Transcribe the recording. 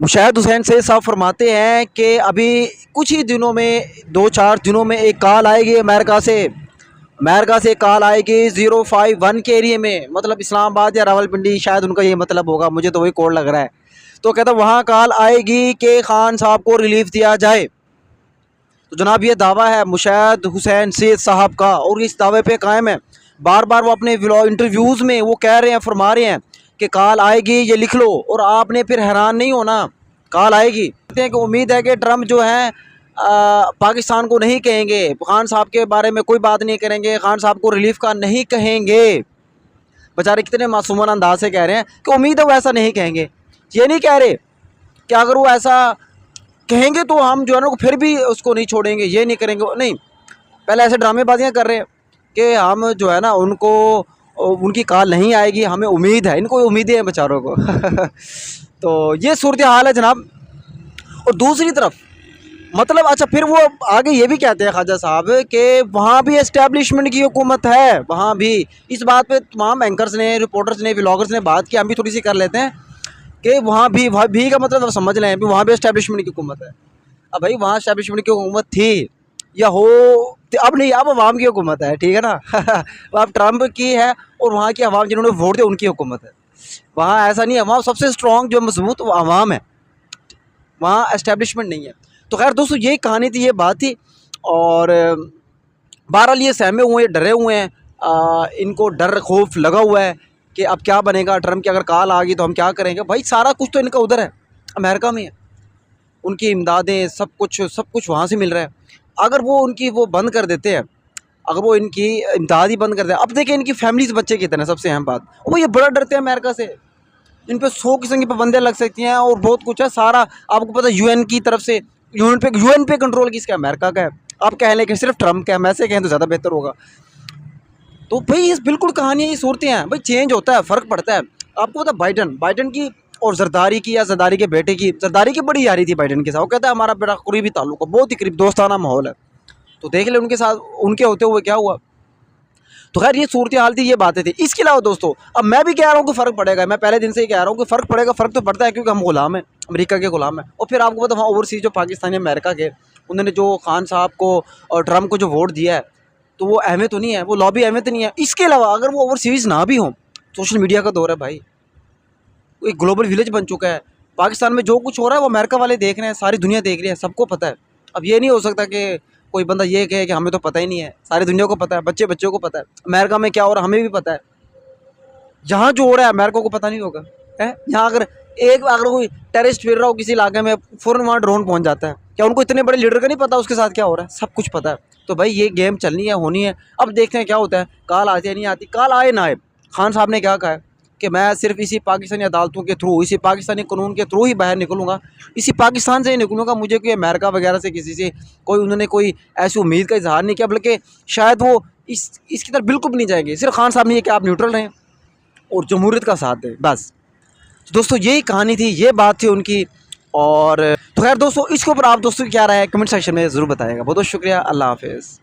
मुशाहिद हुसैन सैयद साहब फरमाते हैं कि अभी कुछ ही दिनों में 2-4 दिनों में एक कॉल आएगी अमेरिका से कॉल आएगी 051 के एरिए में, मतलब इस्लामाबाद या रावलपिंडी, शायद उनका ये मतलब होगा, मुझे तो वही कोड लग रहा है। तो कहता वहाँ कॉल आएगी कि खान साहब को रिलीफ दिया जाए। तो जनाब ये दावा है मुशाहिद हुसैन सैयद साहब का, और इस दावे पे कायम है। बार बार वो अपने इंटरव्यूज़ में वो कह रहे हैं, फरमा रहे हैं कि कॉल आएगी, ये लिख लो। और आपने फिर हैरान नहीं होना, कॉल आएगी। कहते हैं कि उम्मीद है कि ट्रम्प जो है पाकिस्तान को नहीं कहेंगे, खान साहब के बारे में कोई बात नहीं करेंगे, खान साहब को रिलीफ का नहीं कहेंगे। बेचारे कितने मासूमान अंदाज से कह रहे हैं कि उम्मीद है वो ऐसा नहीं कहेंगे। ये नहीं कह रहे कि अगर वो ऐसा कहेंगे तो हम जो है ना फिर भी उसको नहीं छोड़ेंगे, ये नहीं करेंगे, नहीं। पहले ऐसे ड्रामेबाजियाँ कर रहे हैं कि हम जो है ना उनको, उनकी कॉल नहीं आएगी, हमें उम्मीद है, इनको उम्मीदें हैं बेचारों को। तो ये सूरत हाल है जनाब। और दूसरी तरफ मतलब अच्छा, फिर वो आगे ये भी कहते हैं ख्वाजा साहब कि वहाँ भी एस्टेब्लिशमेंट की हुकूमत है। वहाँ भी इस बात पे तमाम एंकर्स ने, रिपोर्टर्स ने, व्लॉगर्स ने बात की, हम भी थोड़ी सी कर लेते हैं कि वहाँ भी का मतलब समझ लें, भी वहाँ भी एस्टेब्लिशमेंट की हुकूमत है। अब भाई वहाँ एस्टेब्लिशमेंट की हुकूमत थी या हो, अब नहीं, अब अवाम की हुकूमत है, ठीक है ना। अब ट्रम्प की है और वहाँ की अवाम जिन्होंने वोट दिया उनकी हुकूमत है। वहाँ ऐसा नहीं है, वहाँ सबसे स्ट्रॉन्ग जो मजबूत वो अवाम है, वहाँ एस्टेब्लिशमेंट नहीं है। तो खैर दोस्तों यही कहानी थी, ये बात थी। और बहरहाल ये सहमे हुए हैं, डरे हुए हैं, इनको डर खौफ लगा हुआ है कि अब क्या बनेगा, ट्रम्प की अगर कॉल आ गई तो हम क्या करेंगे। भाई सारा कुछ तो इनका उधर है, अमेरिका में है, उनकी इमदादें सब कुछ वहाँ से मिल रहा है। अगर वो उनकी वो बंद कर देते हैं, अगर वो इनकी इमदाद ही बंद कर दें, अब देखें इनकी फैमिली से बच्चे कितने, सबसे अहम बात, वो ये बड़ा डरते हैं अमेरिका से। इन पर 100 किस्म की पाबंदियाँ लग सकती हैं और बहुत कुछ है। सारा आपको पता है यूएन की तरफ से, यूएन पे कंट्रोल किसका, अमेरिका का है। आप कह लें कि सिर्फ ट्रम्प का है, मैं से कहें तो ज़्यादा बेहतर होगा। तो भाई इस बिल्कुल कहानियाँ ये सूरतें हैं भाई, चेंज होता है, फ़र्क पड़ता है। आपको पता बाइडन की और जरदारी की, या जरदारी के बेटे की, जरदारी की बड़ी यारी थी बाइडन के साथ। वो कहता है हमारा बड़ा करीबी ताल्लुक है, बहुत ही करीब दोस्ताना माहौल है। तो देख ले उनके साथ, उनके होते हुए क्या हुआ। तो खैर ये सूरत हाल थी, ये बातें थी। इसके अलावा दोस्तों अब मैं भी कह रहा हूँ कि फ़र्क पड़ेगा, मैं पहले दिन से ही कह रहा हूँ कि फ़र्क पड़ेगा। फ़र्क तो पड़ता है क्योंकि हम गुलाम हैं, अमेरिका के गुलाम हैं। और फिर आपको पता वहाँ ओवरसीज़ जो पाकिस्तानी अमेरिका के, उन्होंने जो खान साहब को और ट्रम्प को जो वोट दिया है, तो वो अहमियत तो नहीं है, वो लॉबी अहमियत नहीं है। इसके अलावा अगर वो ओवरसीज़ ना भी हों, सोशल मीडिया का दौर है भाई, एक ग्लोबल विलेज बन चुका है। पाकिस्तान में जो कुछ हो रहा है वो अमेरिका वाले देख रहे हैं, सारी दुनिया देख रही है, सबको पता है। अब ये नहीं हो सकता कि कोई बंदा ये कहे कि हमें तो पता ही नहीं है, सारी दुनिया को पता है, बच्चों को पता है अमेरिका में क्या हो रहा है, हमें भी पता है। जहाँ जो हो रहा है अमेरिका को पता नहीं होगा है। यहाँ अगर कोई टेररिस्ट फिर रहा हो किसी इलाके में, फ़ौरन वहाँ ड्रोन पहुँच जाता है। क्या उनको इतने बड़े लीडर का नहीं पता उसके साथ क्या हो रहा है, सब कुछ पता है। तो भाई ये गेम चलनी है, होनी है। अब देखते हैं क्या होता है, कॉल आती है नहीं आती। कॉल आए ना आए, खान साहब ने क्या कहा है कि मैं सिर्फ इसी पाकिस्तानी अदालतों के थ्रू, इसी पाकिस्तानी कानून के थ्रू ही बाहर निकलूँगा, इसी पाकिस्तान से ही निकलूँगा। मुझे कोई अमेरिका वगैरह से किसी से उन्होंने कोई ऐसी उम्मीद का इजहार नहीं किया, बल्कि शायद वो इसकी तरफ बिल्कुल भी नहीं जाएंगे। सिर्फ खान साहब ने ये कि आप न्यूट्रल रहें और जमहूरियत का साथ दें, बस। तो दोस्तों यही कहानी थी, ये बात थी उनकी। और तो खैर दोस्तों इसके ऊपर आप दोस्तों की क्या राय है, कमेंट सेक्शन में ज़रूर बताइएगा। बहुत बहुत शुक्रिया, अल्लाह हाफ़िज़।